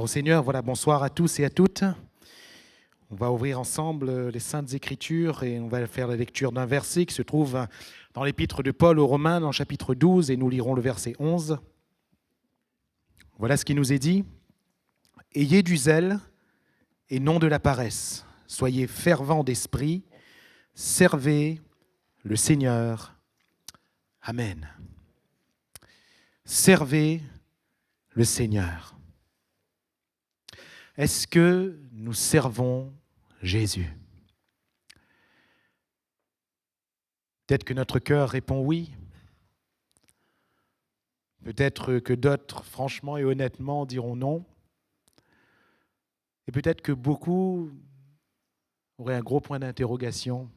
Gloire au Seigneur, voilà, bonsoir à tous et à toutes. On va ouvrir ensemble les Saintes Écritures et on va faire la lecture d'un verset qui se trouve dans l'épître de Paul aux Romains, dans le chapitre 12, et nous lirons le verset 11. Voilà ce qui nous est dit. « Ayez du zèle et non de la paresse. Soyez fervents d'esprit. Servez le Seigneur. Amen. » Servez le Seigneur. Est-ce que nous servons Jésus? Peut-être que notre cœur répond oui. Peut-être que d'autres, franchement et honnêtement, diront non. Et peut-être que beaucoup auraient un gros point d'interrogation,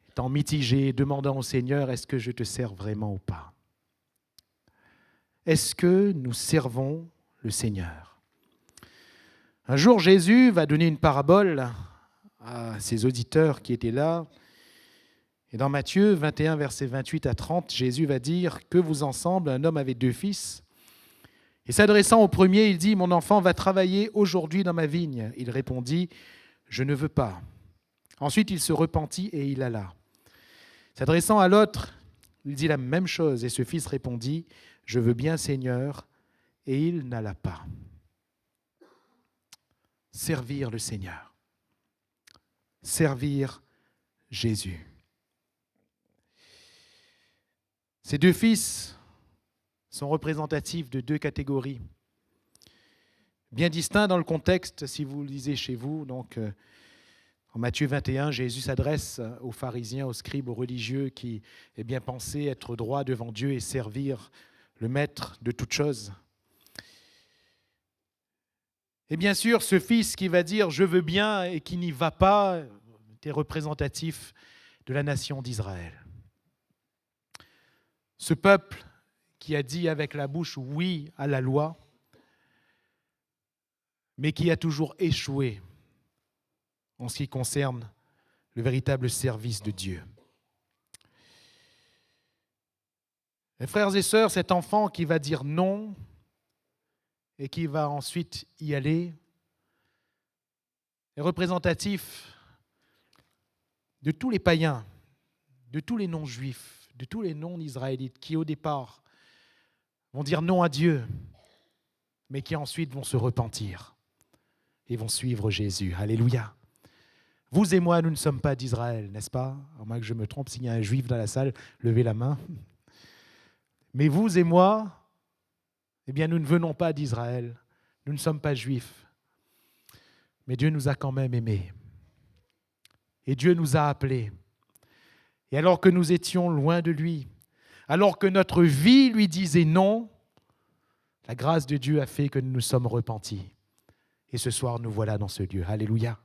étant mitigés, demandant au Seigneur, est-ce que je te sers vraiment ou pas? Est-ce que nous servons le Seigneur? Un jour, Jésus va donner une parabole à ses auditeurs qui étaient là. Et dans Matthieu 21, versets 28 à 30, Jésus va dire « Que vous ensemble, un homme avait 2 fils. Et s'adressant au premier, il dit « Mon enfant va travailler aujourd'hui dans ma vigne. » Il répondit « Je ne veux pas. » Ensuite, il se repentit et il alla. S'adressant à l'autre, il dit la même chose. Et ce fils répondit « Je veux bien, Seigneur. » Et il n'alla pas. Servir le Seigneur. Servir Jésus. Ces 2 fils sont représentatifs de 2 catégories, bien distincts dans le contexte, si vous le lisez chez vous. Donc, en Matthieu 21, Jésus s'adresse aux pharisiens, aux scribes, aux religieux qui pensaient être droits devant Dieu et servir le Maître de toutes choses. Et bien sûr, ce fils qui va dire « je veux bien » et qui n'y va pas est représentatif de la nation d'Israël. Ce peuple qui a dit avec la bouche oui à la loi, mais qui a toujours échoué en ce qui concerne le véritable service de Dieu. Mes frères et sœurs, cet enfant qui va dire non et qui va ensuite y aller est représentatif de tous les païens, de tous les non-juifs, de tous les non-israélites qui au départ vont dire non à Dieu, mais qui ensuite vont se repentir et vont suivre Jésus. Alléluia. Vous et moi, nous ne sommes pas d'Israël, n'est-ce pas? À moins que je me trompe, s'il y a un juif dans la salle, levez la main. Mais vous et moi, nous ne venons pas d'Israël, nous ne sommes pas juifs. Mais Dieu nous a quand même aimés. Et Dieu nous a appelés. Et alors que nous étions loin de lui, alors que notre vie lui disait non, la grâce de Dieu a fait que nous nous sommes repentis. Et ce soir, nous voilà dans ce lieu. Alléluia.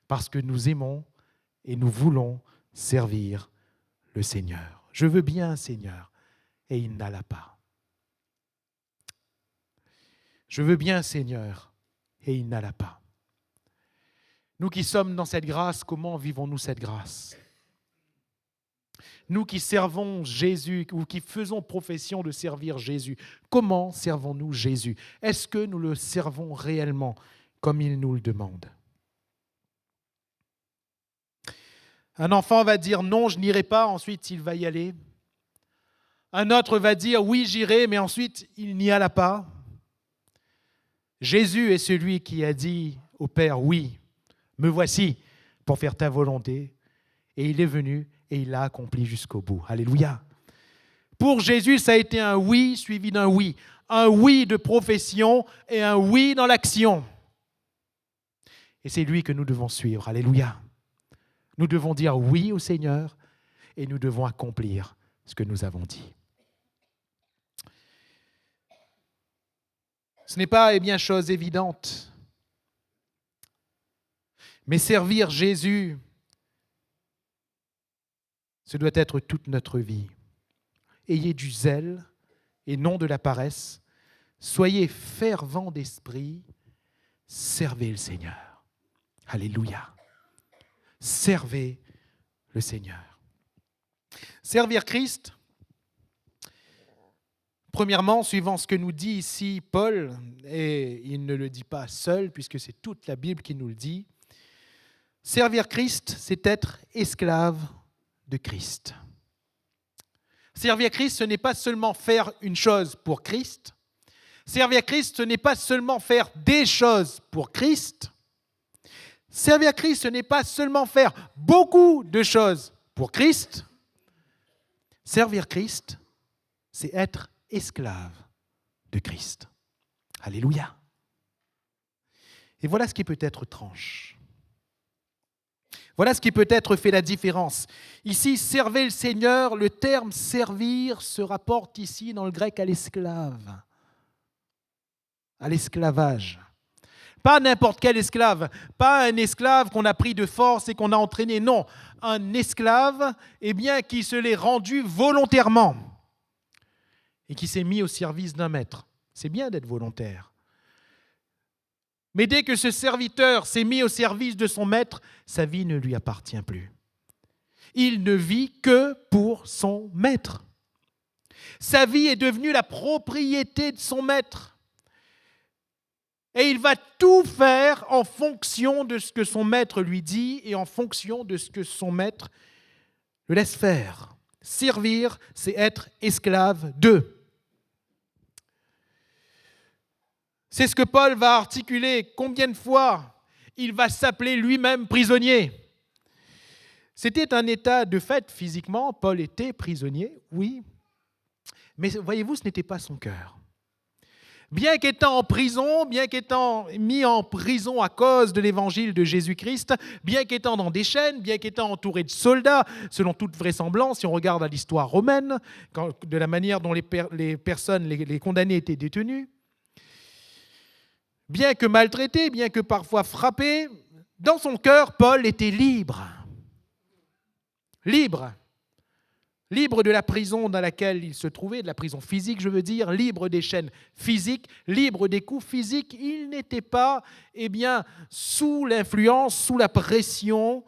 Parce que nous aimons et nous voulons servir le Seigneur. Je veux bien, Seigneur. Et il n'alla pas. Je veux bien, Seigneur. Et il n'alla pas. Nous qui sommes dans cette grâce, comment vivons-nous cette grâce? Nous qui servons Jésus ou qui faisons profession de servir Jésus, comment servons-nous Jésus? Est-ce que nous le servons réellement comme il nous le demande? Un enfant va dire non, je n'irai pas, ensuite il va y aller. Un autre va dire oui, j'irai, mais ensuite il n'y alla pas. Jésus est celui qui a dit au Père oui, me voici pour faire ta volonté. Et il est venu et il l'a accompli jusqu'au bout. Alléluia. Pour Jésus, ça a été un oui suivi d'un oui. Un oui de profession et un oui dans l'action. Et c'est lui que nous devons suivre. Alléluia. Nous devons dire oui au Seigneur et nous devons accomplir ce que nous avons dit. Ce n'est pas, chose évidente. Mais servir Jésus, ce doit être toute notre vie. Ayez du zèle et non de la paresse. Soyez fervents d'esprit. Servez le Seigneur. Alléluia. Servez le Seigneur. Servir Christ, Premièrement, suivant ce que nous dit ici Paul, et il ne le dit pas seul, puisque c'est toute la Bible qui nous le dit, servir Christ, c'est être esclave de Christ. Servir Christ, ce n'est pas seulement faire une chose pour Christ. Servir Christ, ce n'est pas seulement faire des choses pour Christ. Servir Christ, ce n'est pas seulement faire beaucoup de choses pour Christ. Servir Christ, c'est être esclave de Christ. Alléluia. Et voilà ce qui peut être tranche. Voilà ce qui peut-être fait la différence. Ici, servez le Seigneur, le terme servir se rapporte ici dans le grec à l'esclave, à l'esclavage. Pas n'importe quel esclave, pas un esclave qu'on a pris de force et qu'on a entraîné, non. Un esclave, qui se l'est rendu volontairement et qui s'est mis au service d'un maître. C'est bien d'être volontaire. Mais dès que ce serviteur s'est mis au service de son maître, sa vie ne lui appartient plus. Il ne vit que pour son maître. Sa vie est devenue la propriété de son maître. Et il va tout faire en fonction de ce que son maître lui dit et en fonction de ce que son maître le laisse faire. Servir, c'est être esclave d'eux. C'est ce que Paul va articuler. Combien de fois il va s'appeler lui-même prisonnier? C'était un état de fait physiquement. Paul était prisonnier, oui. Mais voyez-vous, ce n'était pas son cœur. Bien qu'étant en prison, bien qu'étant mis en prison à cause de l'évangile de Jésus-Christ, bien qu'étant dans des chaînes, bien qu'étant entouré de soldats, selon toute vraisemblance, si on regarde à l'histoire romaine, de la manière dont les personnes, les condamnés étaient détenus, bien que maltraité, bien que parfois frappé, dans son cœur, Paul était libre. Libre. Libre de la prison dans laquelle il se trouvait, de la prison physique, je veux dire, libre des chaînes physiques, libre des coups physiques. Il n'était pas, sous l'influence, sous la pression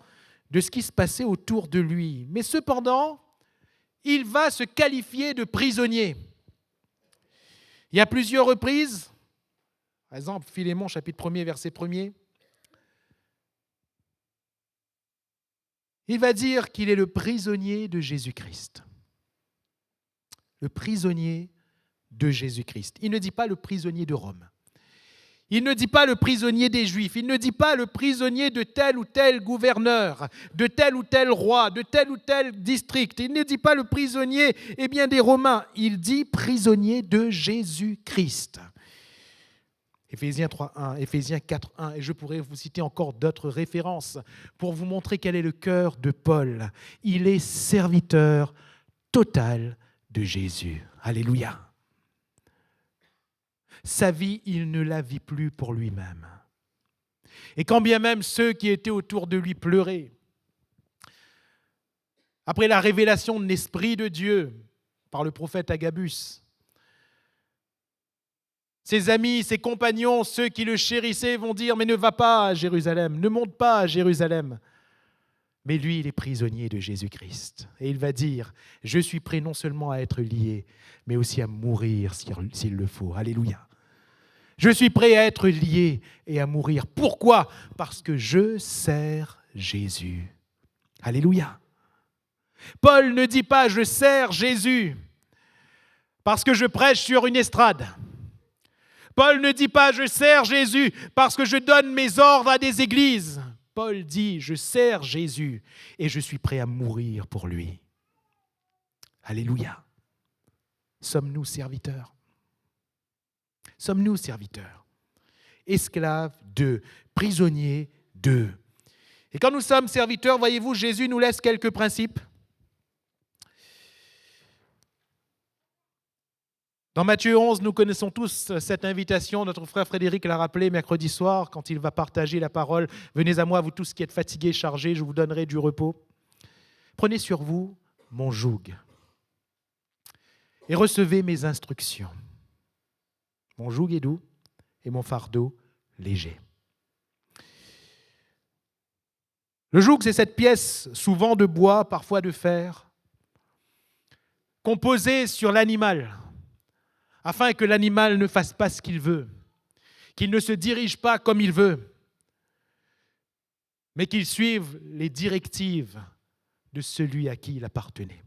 de ce qui se passait autour de lui. Mais cependant, il va se qualifier de prisonnier. Il y a plusieurs reprises, par exemple, Philémon, chapitre 1er, verset 1er, il va dire qu'il est le prisonnier de Jésus-Christ. Le prisonnier de Jésus-Christ. Il ne dit pas le prisonnier de Rome. Il ne dit pas le prisonnier des Juifs. Il ne dit pas le prisonnier de tel ou tel gouverneur, de tel ou tel roi, de tel ou tel district. Il ne dit pas le prisonnier des Romains. Il dit prisonnier de Jésus-Christ. Éphésiens 3.1, Éphésiens 4.1, et je pourrais vous citer encore d'autres références pour vous montrer quel est le cœur de Paul. Il est serviteur total de Jésus. Alléluia. Sa vie, il ne la vit plus pour lui-même. Et quand bien même ceux qui étaient autour de lui pleuraient, après la révélation de l'Esprit de Dieu par le prophète Agabus, ses amis, ses compagnons, ceux qui le chérissaient vont dire « Mais ne va pas à Jérusalem, ne monte pas à Jérusalem ». Mais lui, il est prisonnier de Jésus-Christ. Et il va dire « Je suis prêt non seulement à être lié, mais aussi à mourir s'il le faut. » Alléluia. Je suis prêt à être lié et à mourir. Pourquoi ? Parce que je sers Jésus. Alléluia. Paul ne dit pas « Je sers Jésus » parce que je prêche sur une estrade. Paul ne dit pas « Je sers Jésus » parce que je donne mes ordres à des églises. Paul dit « Je sers Jésus et je suis prêt à mourir pour lui. » Alléluia. Sommes-nous serviteurs ? Sommes-nous serviteurs ? Esclaves d'eux, prisonniers d'eux. Et quand nous sommes serviteurs, voyez-vous, Jésus nous laisse quelques principes. Dans Matthieu 11, nous connaissons tous cette invitation. Notre frère Frédéric l'a rappelé mercredi soir quand il va partager la parole. « Venez à moi, vous tous qui êtes fatigués, chargés, je vous donnerai du repos. Prenez sur vous mon joug et recevez mes instructions. Mon joug est doux et mon fardeau léger. » Le joug, c'est cette pièce, souvent de bois, parfois de fer, qu'on posait sur l'animal afin que l'animal ne fasse pas ce qu'il veut, qu'il ne se dirige pas comme il veut, mais qu'il suive les directives de celui à qui il appartenait.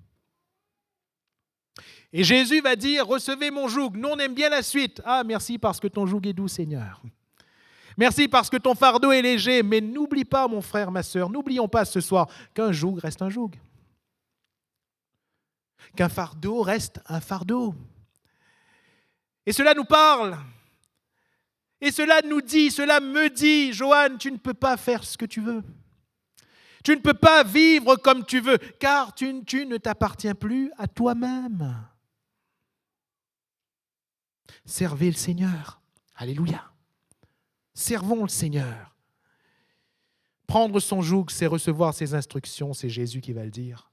Et Jésus va dire, recevez mon joug. Nous, on aime bien la suite. Ah, merci parce que ton joug est doux, Seigneur. Merci parce que ton fardeau est léger. Mais n'oublie pas, mon frère, ma sœur, n'oublions pas ce soir qu'un joug reste un joug. Qu'un fardeau reste un fardeau. Et cela nous parle. Et cela nous dit, cela me dit, Joanne, tu ne peux pas faire ce que tu veux. Tu ne peux pas vivre comme tu veux, car tu ne t'appartiens plus à toi-même. Servez le Seigneur. Alléluia. Servons le Seigneur. Prendre son joug, c'est recevoir ses instructions, c'est Jésus qui va le dire.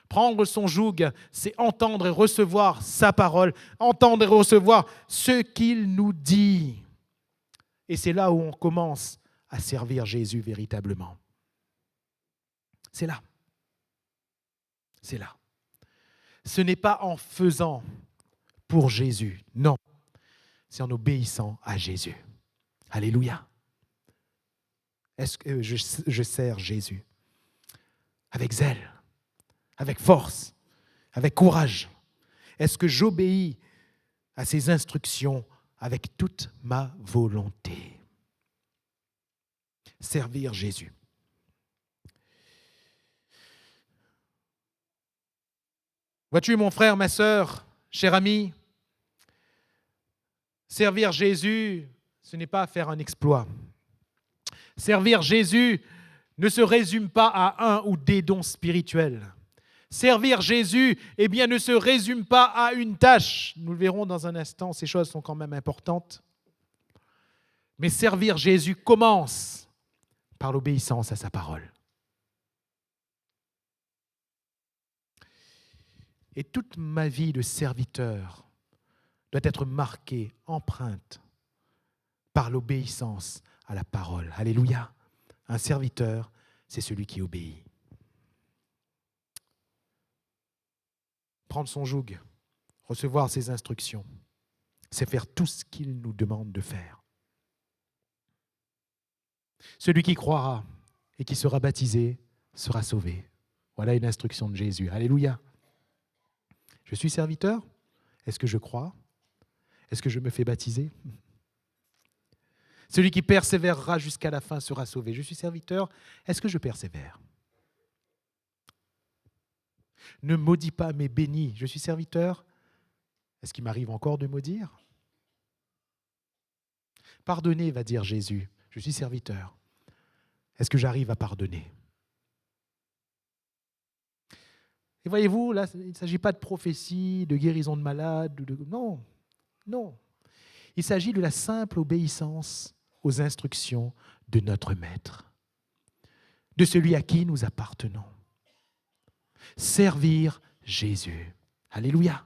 Prendre son joug, c'est entendre et recevoir sa parole, entendre et recevoir ce qu'il nous dit. Et c'est là où on commence à servir Jésus véritablement. C'est là. C'est là. Ce n'est pas en faisant pour Jésus, non. C'est en obéissant à Jésus. Alléluia. Est-ce que je sers Jésus avec zèle, avec force, avec courage? Est-ce que j'obéis à ses instructions avec toute ma volonté? Servir Jésus. Vois-tu, mon frère, ma sœur, cher ami, servir Jésus, ce n'est pas faire un exploit. Servir Jésus ne se résume pas à un ou des dons spirituels. Servir Jésus, eh bien, ne se résume pas à une tâche. Nous le verrons dans un instant, ces choses sont quand même importantes. Mais servir Jésus commence par l'obéissance à sa parole. Et toute ma vie de serviteur doit être marquée, empreinte par l'obéissance à la parole. Alléluia. Un serviteur, c'est celui qui obéit. Prendre son joug, recevoir ses instructions, c'est faire tout ce qu'il nous demande de faire. Celui qui croira et qui sera baptisé sera sauvé. Voilà une instruction de Jésus. Alléluia. Je suis serviteur? Est-ce que je crois? Est-ce que je me fais baptiser? Celui qui persévérera jusqu'à la fin sera sauvé. Je suis serviteur. Est-ce que je persévère? Ne maudis pas, mais bénis. Je suis serviteur. Est-ce qu'il m'arrive encore de maudire? Pardonnez, va dire Jésus. Je suis serviteur. Est-ce que j'arrive à pardonner? Et voyez-vous, là, il ne s'agit pas de prophétie, de guérison de malades. Non, non. Il s'agit de la simple obéissance aux instructions de notre Maître, de celui à qui nous appartenons. Servir Jésus. Alléluia.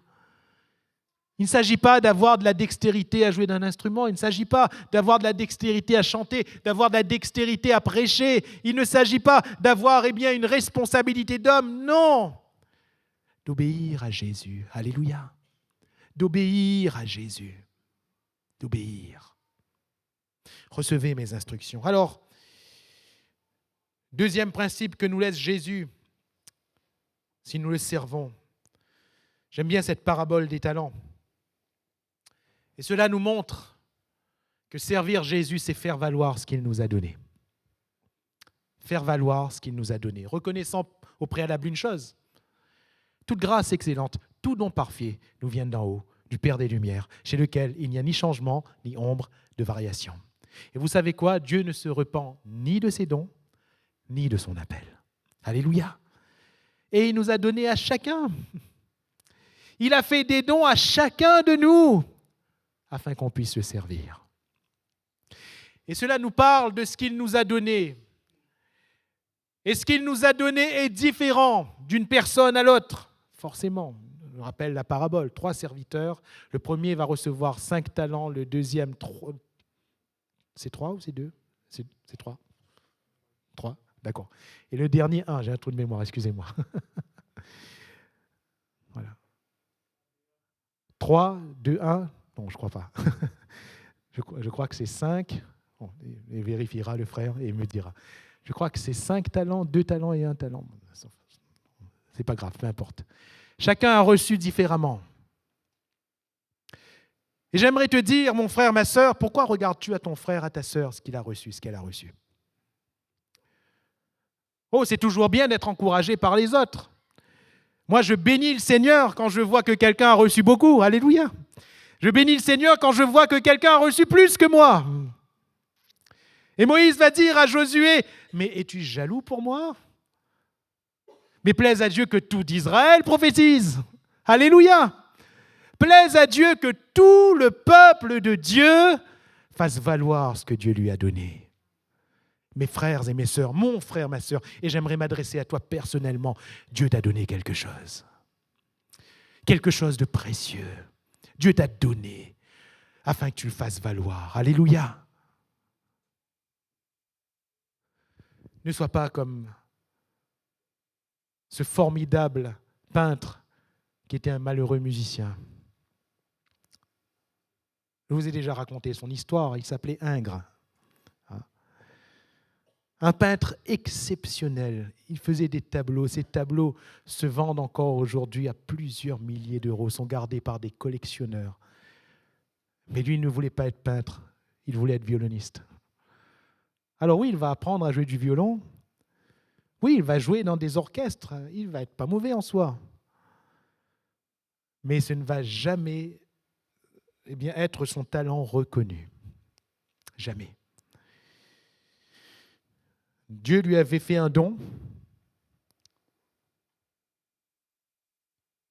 Il ne s'agit pas d'avoir de la dextérité à jouer d'un instrument, il ne s'agit pas d'avoir de la dextérité à chanter, d'avoir de la dextérité à prêcher, il ne s'agit pas d'avoir une responsabilité d'homme, non. D'obéir à Jésus. Alléluia. D'obéir à Jésus. D'obéir. Recevez mes instructions. Alors, deuxième principe que nous laisse Jésus, si nous le servons. J'aime bien cette parabole des talents. Et cela nous montre que servir Jésus, c'est faire valoir ce qu'il nous a donné. Faire valoir ce qu'il nous a donné. Reconnaissant au préalable une chose. Toute grâce excellente, tout don parfait nous vient d'en haut, du Père des Lumières, chez lequel il n'y a ni changement, ni ombre de variation. Et vous savez quoi? Dieu ne se repent ni de ses dons, ni de son appel. Alléluia. Et il nous a donné à chacun. Il a fait des dons à chacun de nous, afin qu'on puisse le servir. Et cela nous parle de ce qu'il nous a donné. Et ce qu'il nous a donné est différent d'une personne à l'autre. Forcément, je rappelle la parabole, 3 serviteurs. Le premier va recevoir 5 talents, le deuxième 3. C'est 3 ou c'est 2? C'est 3. 3, d'accord. Et le dernier 1, j'ai un trou de mémoire, excusez-moi. Voilà. 3, 2, 1. Non, je ne crois pas. Je crois que c'est 5. Bon, il vérifiera le frère et il me dira. Je crois que c'est 5 talents, 2 talents et 1 talent. C'est pas grave, peu importe. Chacun a reçu différemment. Et j'aimerais te dire, mon frère, ma sœur, pourquoi regardes-tu à ton frère, à ta sœur, ce qu'il a reçu, ce qu'elle a reçu? Oh, c'est toujours bien d'être encouragé par les autres. Moi, je bénis le Seigneur quand je vois que quelqu'un a reçu beaucoup. Alléluia. Je bénis le Seigneur quand je vois que quelqu'un a reçu plus que moi. Et Moïse va dire à Josué, mais es-tu jaloux pour moi? Mais plaise à Dieu que tout Israël prophétise. Alléluia. Plaise à Dieu que tout le peuple de Dieu fasse valoir ce que Dieu lui a donné. Mes frères et mes sœurs, mon frère, ma sœur, et j'aimerais m'adresser à toi personnellement, Dieu t'a donné quelque chose de précieux. Dieu t'a donné afin que tu le fasses valoir. Alléluia. Ne sois pas comme ce formidable peintre qui était un malheureux musicien. Je vous ai déjà raconté son histoire, il s'appelait Ingres. Un peintre exceptionnel. Il faisait des tableaux. Ces tableaux se vendent encore aujourd'hui à plusieurs milliers d'euros, sont gardés par des collectionneurs. Mais lui, il ne voulait pas être peintre, il voulait être violoniste. Alors oui, il va apprendre à jouer du violon. Oui, il va jouer dans des orchestres. Il va être pas mauvais en soi. Mais ce ne va jamais être son talent reconnu. Jamais. Dieu lui avait fait un don.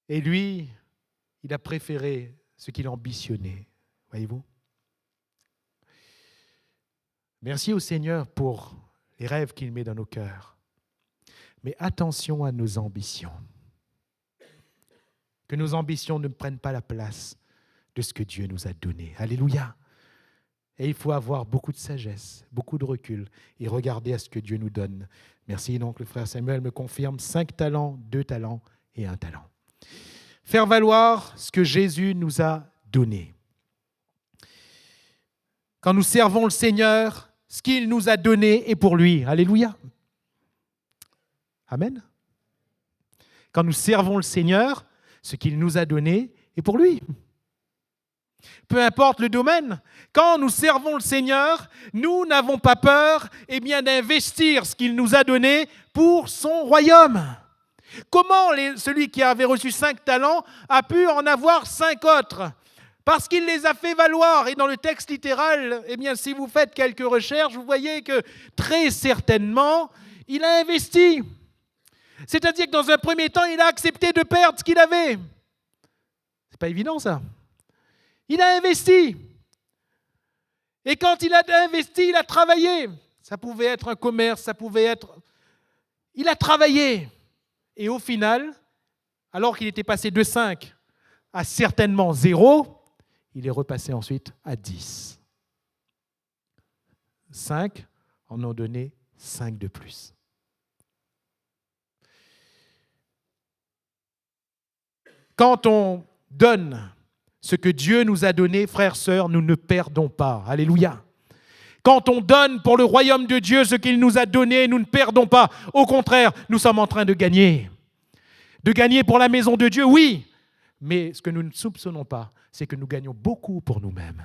Et lui, il a préféré ce qu'il ambitionnait. Voyez-vous? Merci au Seigneur pour les rêves qu'il met dans nos cœurs. Mais attention à nos ambitions. Que nos ambitions ne prennent pas la place de ce que Dieu nous a donné. Alléluia. Et il faut avoir beaucoup de sagesse, beaucoup de recul et regarder à ce que Dieu nous donne. Merci, donc le frère Samuel me confirme 5 talents, 2 talents et 1 talent. Faire valoir ce que Jésus nous a donné. Quand nous servons le Seigneur, ce qu'il nous a donné est pour lui. Alléluia. Amen. Quand nous servons le Seigneur, ce qu'il nous a donné est pour lui. Peu importe le domaine, quand nous servons le Seigneur, nous n'avons pas peur d'investir ce qu'il nous a donné pour son royaume. Comment celui qui avait reçu 5 talents a pu en avoir 5 autres? Parce qu'il les a fait valoir. Et dans le texte littéral, si vous faites quelques recherches, vous voyez que très certainement, il a investi. C'est-à-dire que dans un premier temps, il a accepté de perdre ce qu'il avait. C'est pas évident ça. Il a investi. Et quand il a investi, il a travaillé. Ça pouvait être un commerce, ça pouvait être... Il a travaillé. Et au final, alors qu'il était passé de 5 à certainement 0, il est repassé ensuite à 10. 5 en ont donné 5 de plus. Quand on donne ce que Dieu nous a donné, frères, sœurs, nous ne perdons pas. Alléluia. Quand on donne pour le royaume de Dieu ce qu'il nous a donné, nous ne perdons pas. Au contraire, nous sommes en train de gagner. De gagner pour la maison de Dieu, oui. Mais ce que nous ne soupçonnons pas, c'est que nous gagnons beaucoup pour nous-mêmes.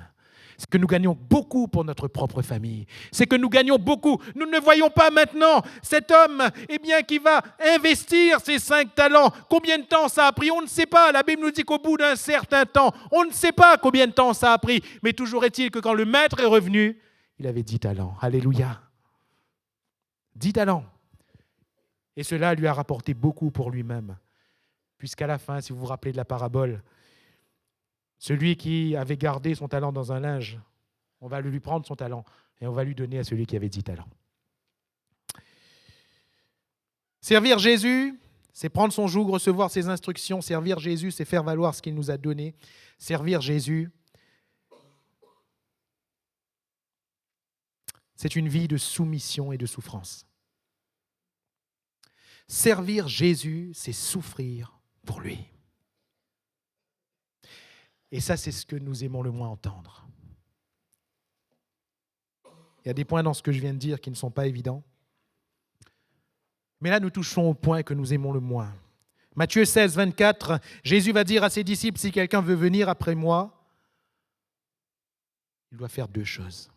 C'est que nous gagnons beaucoup pour notre propre famille. C'est que nous gagnons beaucoup. Nous ne voyons pas maintenant cet homme qui va investir ses 5 talents. Combien de temps ça a pris? On ne sait pas. La Bible nous dit qu'au bout d'un certain temps, on ne sait pas combien de temps ça a pris. Mais toujours est-il que quand le maître est revenu, il avait 10 talents. Alléluia. 10 talents. Et cela lui a rapporté beaucoup pour lui-même. Puisqu'à la fin, si vous vous rappelez de la parabole, celui qui avait gardé son talent dans un linge, on va lui prendre son talent et on va lui donner à celui qui avait 10 talents. Servir Jésus, c'est prendre son joug, recevoir ses instructions. Servir Jésus, c'est faire valoir ce qu'il nous a donné. Servir Jésus, c'est une vie de soumission et de souffrance. Servir Jésus, c'est souffrir pour lui. Et ça, c'est ce que nous aimons le moins entendre. Il y a des points dans ce que je viens de dire qui ne sont pas évidents. Mais là, nous touchons au point que nous aimons le moins. Matthieu 16, 24, Jésus va dire à ses disciples, si quelqu'un veut venir après moi, il doit faire 2 choses.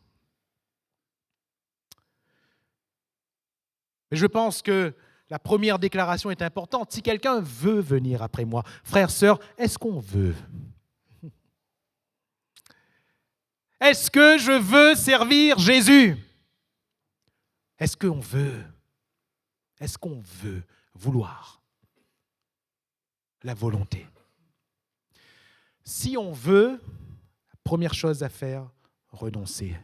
Mais je pense que la première déclaration est importante. Si quelqu'un veut venir après moi, frères, sœurs, est-ce qu'on veut ? Est-ce que je veux servir Jésus ? Est-ce qu'on veut ? Est-ce qu'on veut vouloir la volonté ? Si on veut, la première chose à faire, renoncer.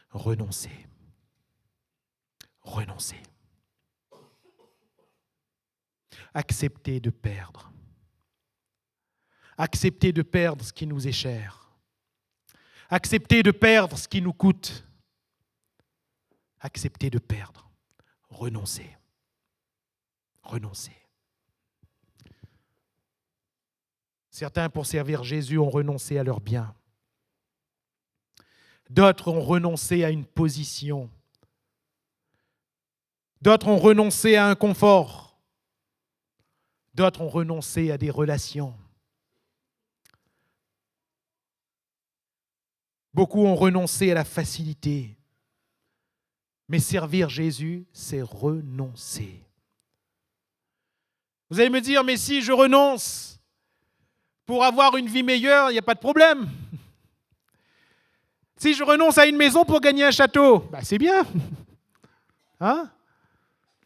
Renoncer. Renoncer. Accepter de perdre. Accepter de perdre ce qui nous est cher. Accepter de perdre ce qui nous coûte. Accepter de perdre. Renoncer. Renoncer. Certains, pour servir Jésus, ont renoncé à leurs biens. D'autres ont renoncé à une position. D'autres ont renoncé à un confort. D'autres ont renoncé à des relations. Beaucoup ont renoncé à la facilité. Mais servir Jésus, c'est renoncer. Vous allez me dire, mais si je renonce pour avoir une vie meilleure, il n'y a pas de problème. Si je renonce à une maison pour gagner un château, c'est bien. Hein ?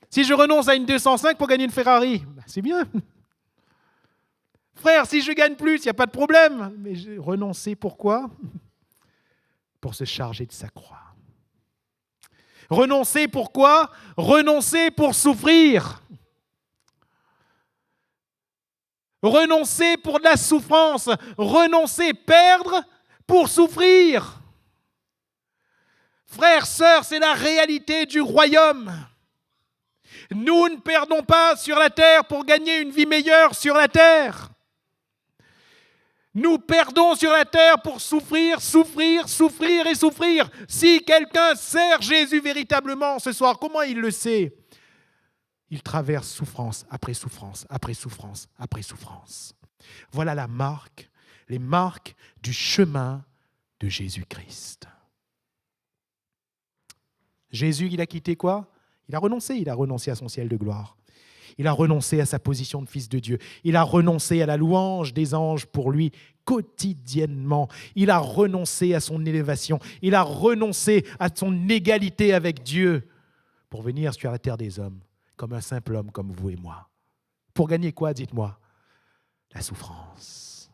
Si je renonce à une 205 pour gagner une Ferrari, c'est bien. Frère, si je gagne plus, il n'y a pas de problème. Mais renoncer pourquoi ? Pour se charger de sa croix. Renoncer pourquoi ? Renoncer pour souffrir. Renoncer pour de la souffrance. Renoncer, perdre pour souffrir. Frères, sœurs, c'est la réalité du royaume. Nous ne perdons pas sur la terre pour gagner une vie meilleure sur la terre. Nous perdons sur la terre pour souffrir, souffrir, souffrir et souffrir. Si quelqu'un sert Jésus véritablement ce soir, comment il le sait ? Il traverse souffrance après souffrance, après souffrance, après souffrance. Voilà la marque, les marques du chemin de Jésus-Christ. Jésus, il a quitté quoi ? Il a renoncé à son ciel de gloire. Il a renoncé à sa position de fils de Dieu. Il a renoncé à la louange des anges pour lui quotidiennement. Il a renoncé à son élévation. Il a renoncé à son égalité avec Dieu pour venir sur la terre des hommes, comme un simple homme comme vous et moi. Pour gagner quoi, dites-moi ? La souffrance.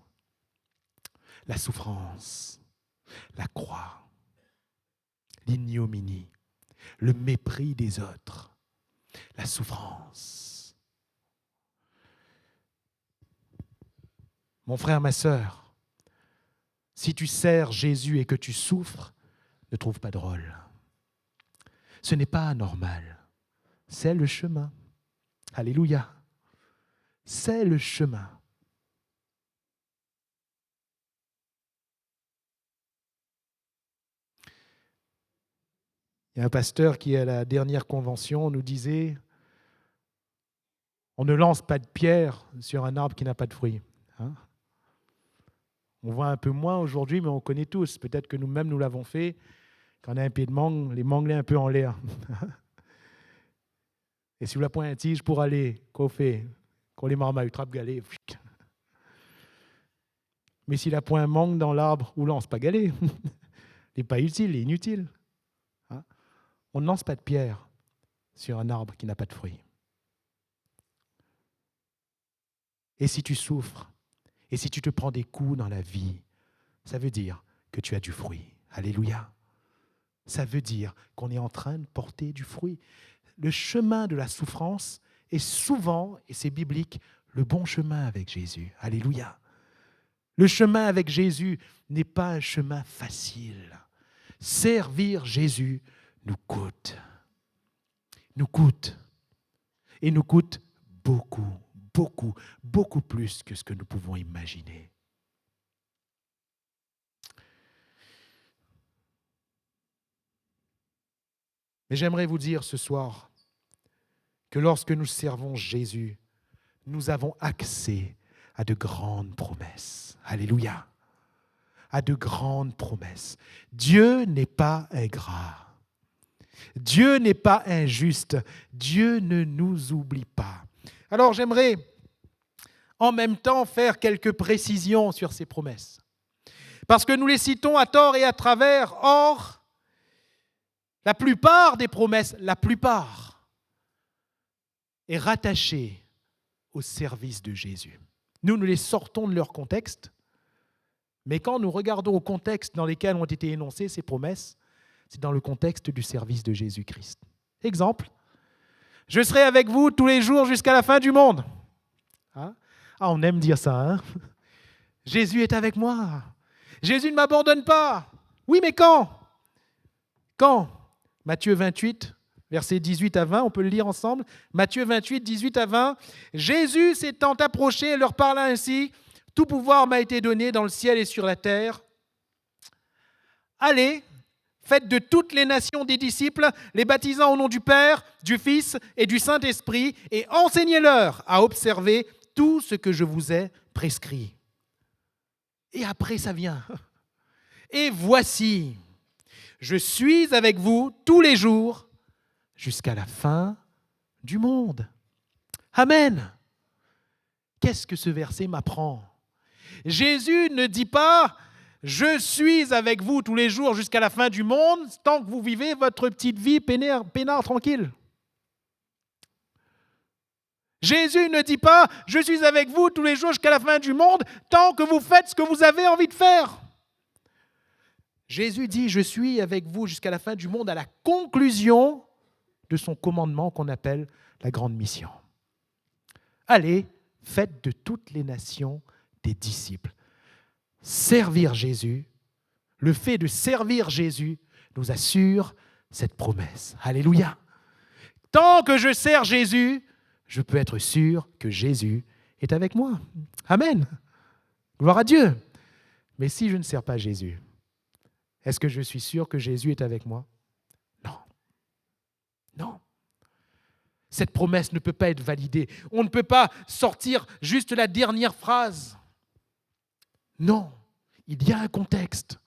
La souffrance. La croix. L'ignominie. Le mépris des autres. La souffrance. Mon frère, ma sœur, si tu sers Jésus et que tu souffres, ne trouve pas drôle. Ce n'est pas anormal. C'est le chemin. Alléluia. C'est le chemin. Il y a un pasteur qui, à la dernière convention, nous disait « On ne lance pas de pierre sur un arbre qui n'a pas de fruits. » On voit un peu moins aujourd'hui, mais on connaît tous. Peut-être que nous-mêmes, nous l'avons fait. Quand on a un pied de mangue, les mangles un peu en l'air. Et si vous la point un tige pour aller, qu'on fait, qu'on les marmaille, trappe galet. Mais si la point mangue dans l'arbre, ou lance pas galet. Il n'est pas utile, il est inutile. On ne lance pas de pierre sur un arbre qui n'a pas de fruits. Et si tu souffres, et si tu te prends des coups dans la vie, ça veut dire que tu as du fruit. Alléluia. Ça veut dire qu'on est en train de porter du fruit. Le chemin de la souffrance est souvent, et c'est biblique, le bon chemin avec Jésus. Alléluia. Le chemin avec Jésus n'est pas un chemin facile. Servir Jésus nous coûte. Nous coûte. Et nous coûte beaucoup, beaucoup, beaucoup plus que ce que nous pouvons imaginer. Mais j'aimerais vous dire ce soir que lorsque nous servons Jésus, nous avons accès à de grandes promesses. Alléluia. À de grandes promesses. Dieu n'est pas ingrat. Dieu n'est pas injuste. Dieu ne nous oublie pas. Alors j'aimerais en même temps faire quelques précisions sur ces promesses. Parce que nous les citons à tort et à travers. Or, la plupart des promesses, la plupart, est rattachée au service de Jésus. Nous les sortons de leur contexte, mais quand nous regardons au contexte dans lequel ont été énoncées ces promesses, c'est dans le contexte du service de Jésus-Christ. Exemple, je serai avec vous tous les jours jusqu'à la fin du monde. On aime dire ça, hein? Jésus est avec moi. Jésus ne m'abandonne pas. Oui, mais quand? Quand? Matthieu 28, versets 18 à 20, on peut le lire ensemble. Matthieu 28, 18 à 20. Jésus s'étant approché et leur parla ainsi, « Tout pouvoir m'a été donné dans le ciel et sur la terre. Allez, faites de toutes les nations des disciples, les baptisant au nom du Père, du Fils et du Saint-Esprit, et enseignez-leur à observer tout ce que je vous ai prescrit. » Et après, ça vient. « Et voici, je suis avec vous tous les jours jusqu'à la fin du monde. » Amen. Qu'est-ce que ce verset m'apprend? Jésus ne dit pas « Je suis avec vous tous les jours jusqu'à la fin du monde tant que vous vivez votre petite vie peinard tranquille. » Jésus ne dit pas « Je suis avec vous tous les jours jusqu'à la fin du monde tant que vous faites ce que vous avez envie de faire. » Jésus dit « Je suis avec vous jusqu'à la fin du monde » à la conclusion de son commandement qu'on appelle la grande mission. Allez, faites de toutes les nations des disciples. Servir Jésus, le fait de servir Jésus nous assure cette promesse. Alléluia. Tant que je sers Jésus, je peux être sûr que Jésus est avec moi. Amen. Gloire à Dieu. Mais si je ne sers pas Jésus, est-ce que je suis sûr que Jésus est avec moi? Non. Non. Cette promesse ne peut pas être validée. On ne peut pas sortir juste la dernière phrase. Non. Il y a un contexte.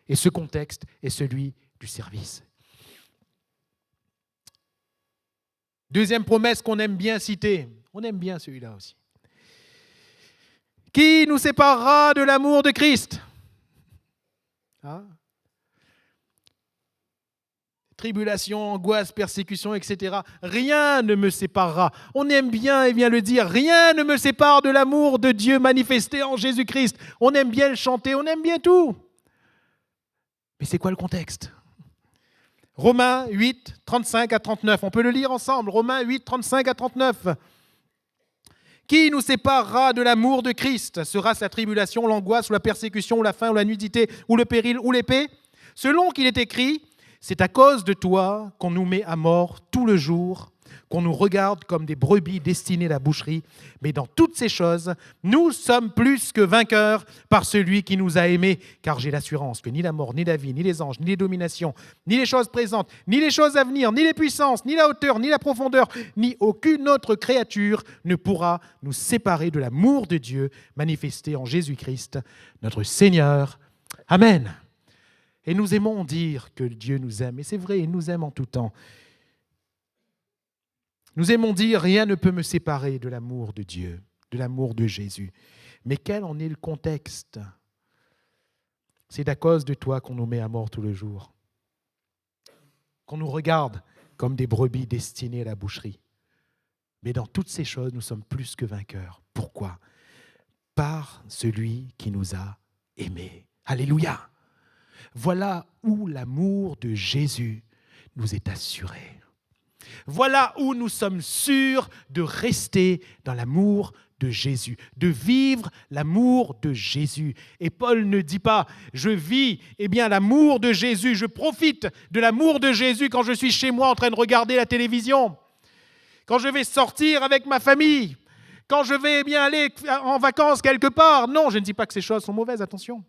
Et ce contexte est celui du service. Deuxième promesse qu'on aime bien citer. On aime bien celui-là aussi. Qui nous séparera de l'amour de Christ? Tribulation, angoisse, persécution, etc. Rien ne me séparera. On aime bien, et vient le dire, rien ne me sépare de l'amour de Dieu manifesté en Jésus-Christ. On aime bien le chanter, on aime bien tout. Mais c'est quoi le contexte? Romains 8, 35 à 39. On peut le lire ensemble. Romains 8, 35 à 39. Qui nous séparera de l'amour de Christ? Sera-ce la tribulation, l'angoisse, ou la persécution, ou la faim, ou la nudité, ou le péril, ou l'épée? Selon qu'il est écrit, c'est à cause de toi qu'on nous met à mort tout le jour, qu'on nous regarde comme des brebis destinées à la boucherie. Mais dans toutes ces choses, nous sommes plus que vainqueurs par celui qui nous a aimés. Car j'ai l'assurance que ni la mort, ni la vie, ni les anges, ni les dominations, ni les choses présentes, ni les choses à venir, ni les puissances, ni la hauteur, ni la profondeur, ni aucune autre créature ne pourra nous séparer de l'amour de Dieu manifesté en Jésus-Christ, notre Seigneur. Amen. Et nous aimons dire que Dieu nous aime. Et c'est vrai, il nous aime en tout temps. Nous aimons dire « Rien ne peut me séparer de l'amour de Dieu, de l'amour de Jésus ». Mais quel en est le contexte? C'est à cause de toi qu'on nous met à mort tout le jour. Qu'on nous regarde comme des brebis destinées à la boucherie. Mais dans toutes ces choses, nous sommes plus que vainqueurs. Pourquoi? Par celui qui nous a aimés. Alléluia! Voilà où l'amour de Jésus nous est assuré. Voilà où nous sommes sûrs de rester dans l'amour de Jésus, de vivre l'amour de Jésus. Et Paul ne dit pas « je vis l'amour de Jésus, je profite de l'amour de Jésus quand je suis chez moi en train de regarder la télévision, quand je vais sortir avec ma famille, quand je vais aller en vacances quelque part. » Non, je ne dis pas que ces choses sont mauvaises, attention.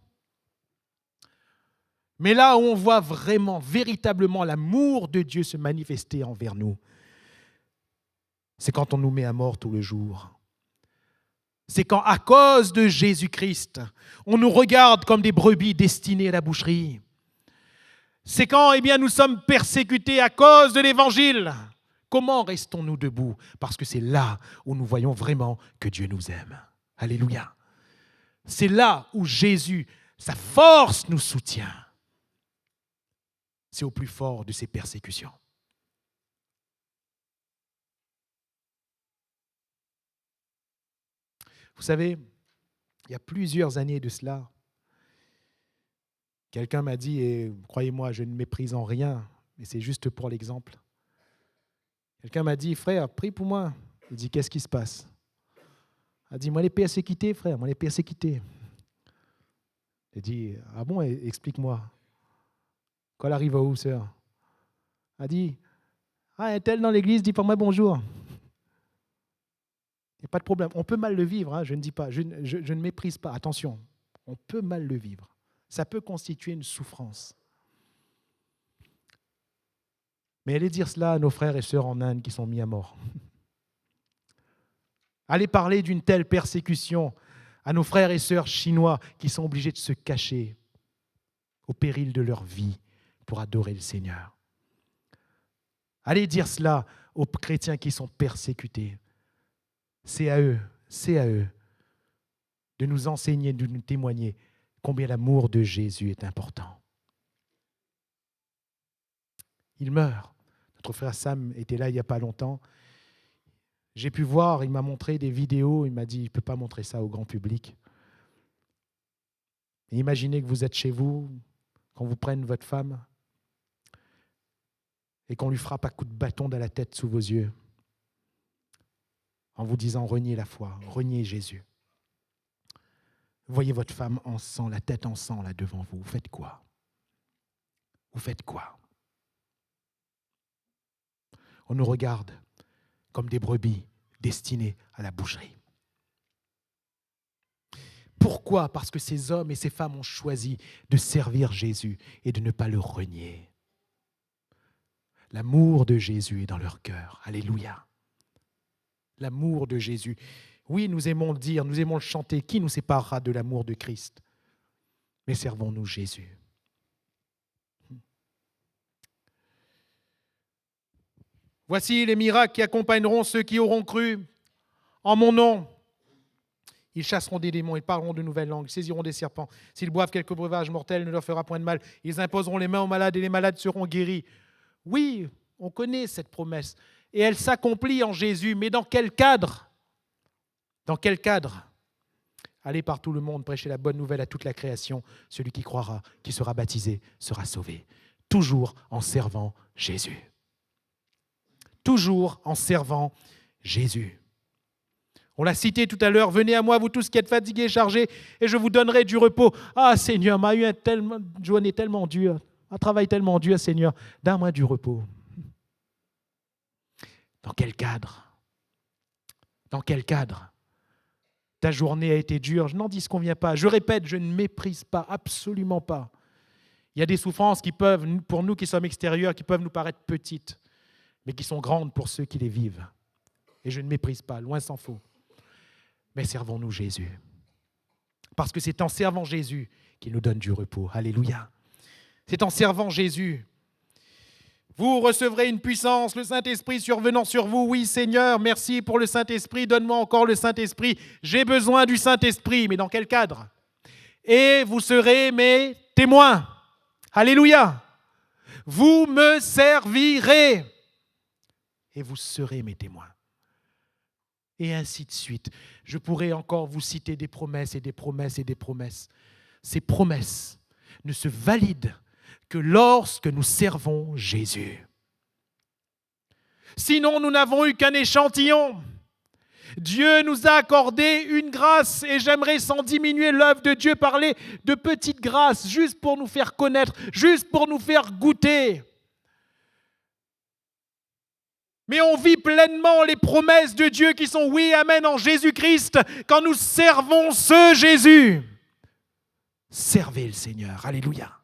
Mais là où on voit vraiment, véritablement l'amour de Dieu se manifester envers nous, c'est quand on nous met à mort tous les jours. C'est quand, à cause de Jésus-Christ, on nous regarde comme des brebis destinées à la boucherie. C'est quand nous sommes persécutés à cause de l'Évangile. Comment restons-nous debout? Parce que c'est là où nous voyons vraiment que Dieu nous aime. Alléluia. C'est là où Jésus, sa force nous soutient. C'est au plus fort de ces persécutions. Vous savez, il y a plusieurs années de cela, quelqu'un m'a dit, et croyez-moi, je ne méprise en rien, mais c'est juste pour l'exemple. Quelqu'un m'a dit, frère, prie pour moi. Il dit, qu'est-ce qui se passe? Il a dit, moi les persécutés, frère, moi les persécutés. Il dit, ah bon, explique-moi. Quand elle arrive où, sœur? Il a dit, un tel dans l'église dit pas moi bonjour. Il n'y a pas de problème. On peut mal le vivre, hein, je ne dis pas, je ne méprise pas. Attention, on peut mal le vivre. Ça peut constituer une souffrance. Mais allez dire cela à nos frères et sœurs en Inde qui sont mis à mort. Allez parler d'une telle persécution à nos frères et sœurs chinois qui sont obligés de se cacher au péril de leur vie pour adorer le Seigneur. Allez dire cela aux chrétiens qui sont persécutés. C'est à eux de nous enseigner, de nous témoigner combien l'amour de Jésus est important. Il meurt. Notre frère Sam était là il n'y a pas longtemps. J'ai pu voir, il m'a montré des vidéos, il m'a dit, je ne peux pas montrer ça au grand public. Et imaginez que vous êtes chez vous, qu'on vous prenne votre femme et qu'on lui frappe à coups de bâton dans la tête sous vos yeux en vous disant reniez la foi, reniez Jésus. Vous voyez votre femme en sang, la tête en sang là devant vous. Vous faites quoi? Vous faites quoi? On nous regarde comme des brebis destinées à la boucherie. Pourquoi? Parce que ces hommes et ces femmes ont choisi de servir Jésus et de ne pas le renier. L'amour de Jésus est dans leur cœur. Alléluia. L'amour de Jésus. Oui, nous aimons le dire, nous aimons le chanter. Qui nous séparera de l'amour de Christ? Mais servons-nous Jésus. Voici les miracles qui accompagneront ceux qui auront cru en mon nom. Ils chasseront des démons, ils parleront de nouvelles langues, ils saisiront des serpents. S'ils boivent quelques breuvages mortels, ne leur fera point de mal. Ils imposeront les mains aux malades et les malades seront guéris. Oui, on connaît cette promesse. Et elle s'accomplit en Jésus. Mais dans quel cadre? Dans quel cadre? Allez par tout le monde, prêchez la bonne nouvelle à toute la création. Celui qui croira, qui sera baptisé, sera sauvé. Toujours en servant Jésus. Toujours en servant Jésus. On l'a cité tout à l'heure, venez à moi, vous tous qui êtes fatigués et chargés, et je vous donnerai du repos. Ah Seigneur, m'a eu une journée tellement dure, un travail tellement dur, Seigneur, donne-moi du repos. Dans quel cadre? Dans quel cadre? Ta journée a été dure, je n'en disconviens pas. Je répète, je ne méprise pas, absolument pas. Il y a des souffrances qui peuvent, pour nous qui sommes extérieurs, qui peuvent nous paraître petites, mais qui sont grandes pour ceux qui les vivent. Et je ne méprise pas, loin s'en faut. Mais servons-nous Jésus. Parce que c'est en servant Jésus qu'il nous donne du repos. Alléluia. C'est en servant Jésus. Vous recevrez une puissance, le Saint-Esprit survenant sur vous. Oui, Seigneur, merci pour le Saint-Esprit. Donne-moi encore le Saint-Esprit. J'ai besoin du Saint-Esprit. Mais dans quel cadre? Et vous serez mes témoins. Alléluia. Vous me servirez. Et vous serez mes témoins. Et ainsi de suite. Je pourrais encore vous citer des promesses et des promesses et des promesses. Ces promesses ne se valident que lorsque nous servons Jésus. Sinon, nous n'avons eu qu'un échantillon. Dieu nous a accordé une grâce et j'aimerais, sans diminuer l'œuvre de Dieu, parler de petites grâces, juste pour nous faire connaître, juste pour nous faire goûter. Mais on vit pleinement les promesses de Dieu qui sont oui, amen, en Jésus-Christ, quand nous servons ce Jésus. Servez le Seigneur, alléluia.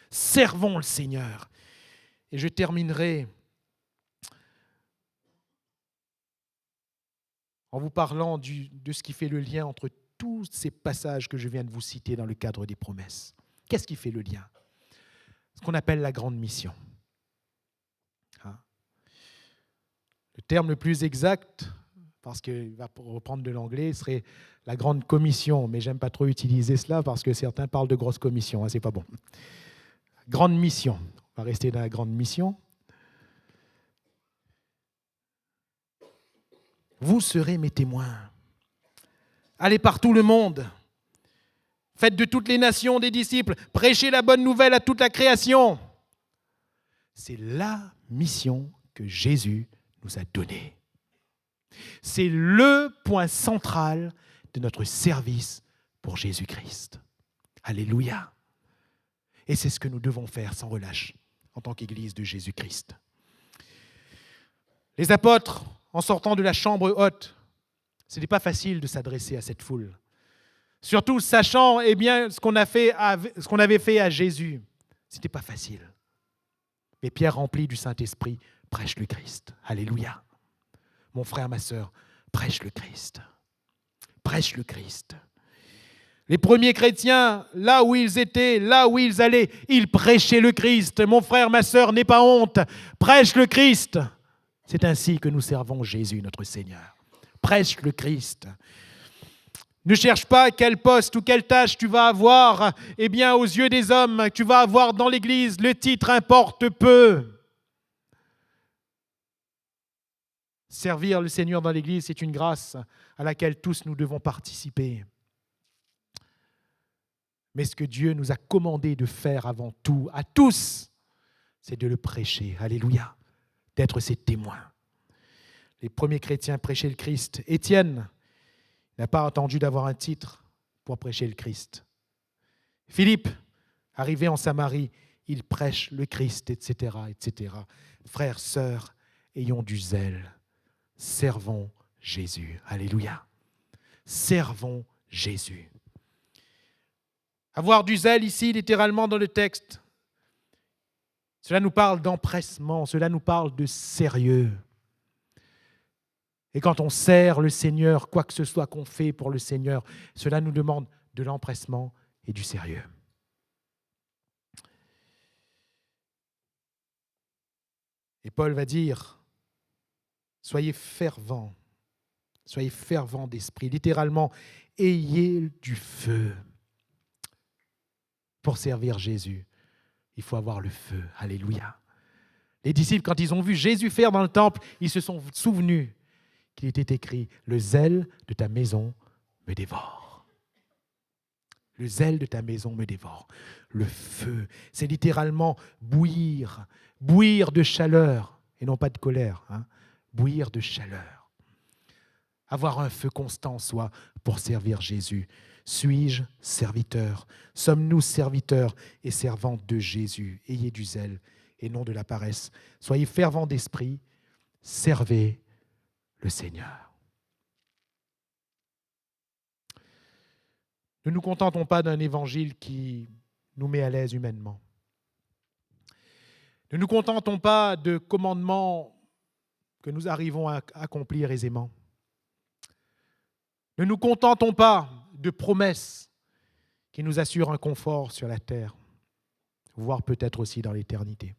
Servons le Seigneur. Et je terminerai en vous parlant de ce qui fait le lien entre tous ces passages que je viens de vous citer dans le cadre des promesses. Qu'est-ce qui fait le lien? Ce qu'on appelle la grande mission. Le terme le plus exact, parce qu'il va reprendre de l'anglais, serait la grande commission, mais j'aime pas trop utiliser cela parce que certains parlent de grosse commission, c'est pas bon. Grande mission, on va rester dans la grande mission. Vous serez mes témoins. Allez par tout le monde. Faites de toutes les nations des disciples. Prêchez la bonne nouvelle à toute la création. C'est la mission que Jésus nous a donnée. C'est le point central de notre service pour Jésus-Christ. Alléluia. Et c'est ce que nous devons faire sans relâche en tant qu'Église de Jésus-Christ. Les apôtres, en sortant de la chambre haute, ce n'est pas facile de s'adresser à cette foule. Surtout sachant ce qu'on avait fait à Jésus. Ce n'était pas facile. Mais Pierre, rempli du Saint-Esprit, prêche le Christ. Alléluia. Mon frère, ma sœur, prêche le Christ. Prêche le Christ. Les premiers chrétiens, là où ils étaient, là où ils allaient, ils prêchaient le Christ. Mon frère, ma sœur, n'aie pas honte. Prêche le Christ. C'est ainsi que nous servons Jésus, notre Seigneur. Prêche le Christ. Ne cherche pas quel poste ou quelle tâche tu vas avoir. Eh bien, aux yeux des hommes, tu vas avoir dans l'Église, le titre importe peu. Servir le Seigneur dans l'Église, c'est une grâce à laquelle tous nous devons participer. Mais ce que Dieu nous a commandé de faire avant tout, à tous, c'est de le prêcher. Alléluia. D'être ses témoins. Les premiers chrétiens prêchaient le Christ. Étienne n'a pas attendu d'avoir un titre pour prêcher le Christ. Philippe, arrivé en Samarie, il prêche le Christ, etc., etc. Frères, sœurs, ayons du zèle. Servons Jésus. Alléluia. Servons Jésus. Avoir du zèle ici, littéralement dans le texte, cela nous parle d'empressement, cela nous parle de sérieux. Et quand on sert le Seigneur, quoi que ce soit qu'on fait pour le Seigneur, cela nous demande de l'empressement et du sérieux. Et Paul va dire, soyez fervents d'esprit. Littéralement, ayez du feu. Pour servir Jésus, il faut avoir le feu. Alléluia. Les disciples, quand ils ont vu Jésus faire dans le temple, ils se sont souvenus qu'il était écrit « Le zèle de ta maison me dévore ». Le zèle de ta maison me dévore. Le feu, c'est littéralement bouillir de chaleur, et non pas de colère, bouillir de chaleur. Avoir un feu constant en soi pour servir Jésus. Suis-je serviteur? Sommes-nous serviteurs et servantes de Jésus? Ayez du zèle et non de la paresse. Soyez fervents d'esprit, servez le Seigneur. Ne nous contentons pas d'un évangile qui nous met à l'aise humainement. Ne nous contentons pas de commandements que nous arrivons à accomplir aisément. Ne nous contentons pas de promesses qui nous assurent un confort sur la terre, voire peut-être aussi dans l'éternité.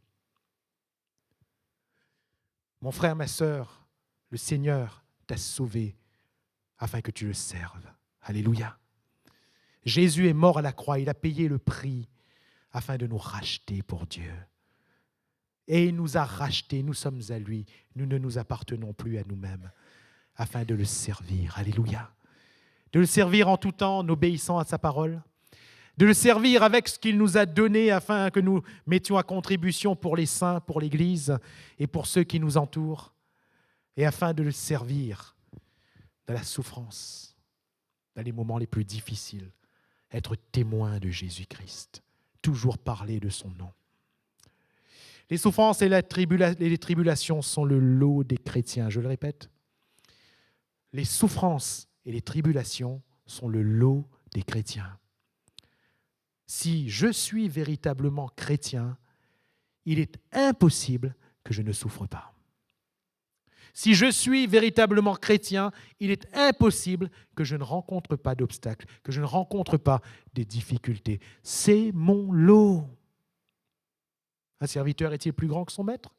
Mon frère, ma sœur, le Seigneur t'a sauvé afin que tu le serves. Alléluia. Jésus est mort à la croix, il a payé le prix afin de nous racheter pour Dieu. Et il nous a rachetés, nous sommes à lui, nous ne nous appartenons plus à nous-mêmes, afin de le servir. Alléluia. De le servir en tout temps en obéissant à sa parole, de le servir avec ce qu'il nous a donné afin que nous mettions à contribution pour les saints, pour l'Église et pour ceux qui nous entourent, et afin de le servir dans la souffrance, dans les moments les plus difficiles, être témoin de Jésus-Christ, toujours parler de son nom. Les souffrances et les tribulations sont le lot des chrétiens, je le répète. Les souffrances et les tribulations sont le lot des chrétiens. Si je suis véritablement chrétien, il est impossible que je ne souffre pas. Si je suis véritablement chrétien, il est impossible que je ne rencontre pas d'obstacles, que je ne rencontre pas des difficultés. C'est mon lot. Un serviteur est-il plus grand que son maître?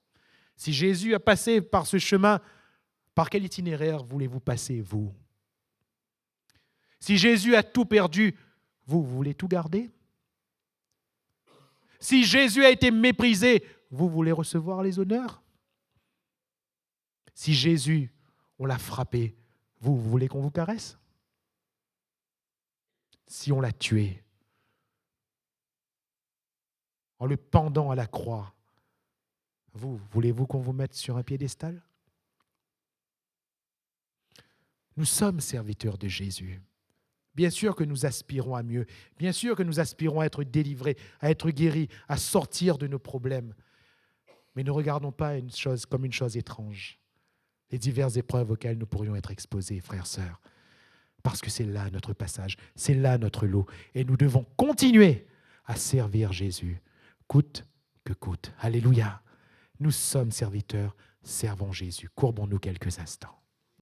Si Jésus a passé par ce chemin, par quel itinéraire voulez-vous passer, vous? Si Jésus a tout perdu, vous voulez tout garder? Si Jésus a été méprisé, vous voulez recevoir les honneurs? Si Jésus, on l'a frappé, vous voulez qu'on vous caresse? Si on l'a tué, en le pendant à la croix, voulez-vous qu'on vous mette sur un piédestal? Nous sommes serviteurs de Jésus. Bien sûr que nous aspirons à mieux. Bien sûr que nous aspirons à être délivrés, à être guéris, à sortir de nos problèmes. Mais ne regardons pas une chose comme une chose étrange. Les diverses épreuves auxquelles nous pourrions être exposés, frères, sœurs. Parce que c'est là notre passage, c'est là notre lot. Et nous devons continuer à servir Jésus, coûte que coûte. Alléluia. Nous sommes serviteurs, servons Jésus. Courbons-nous quelques instants.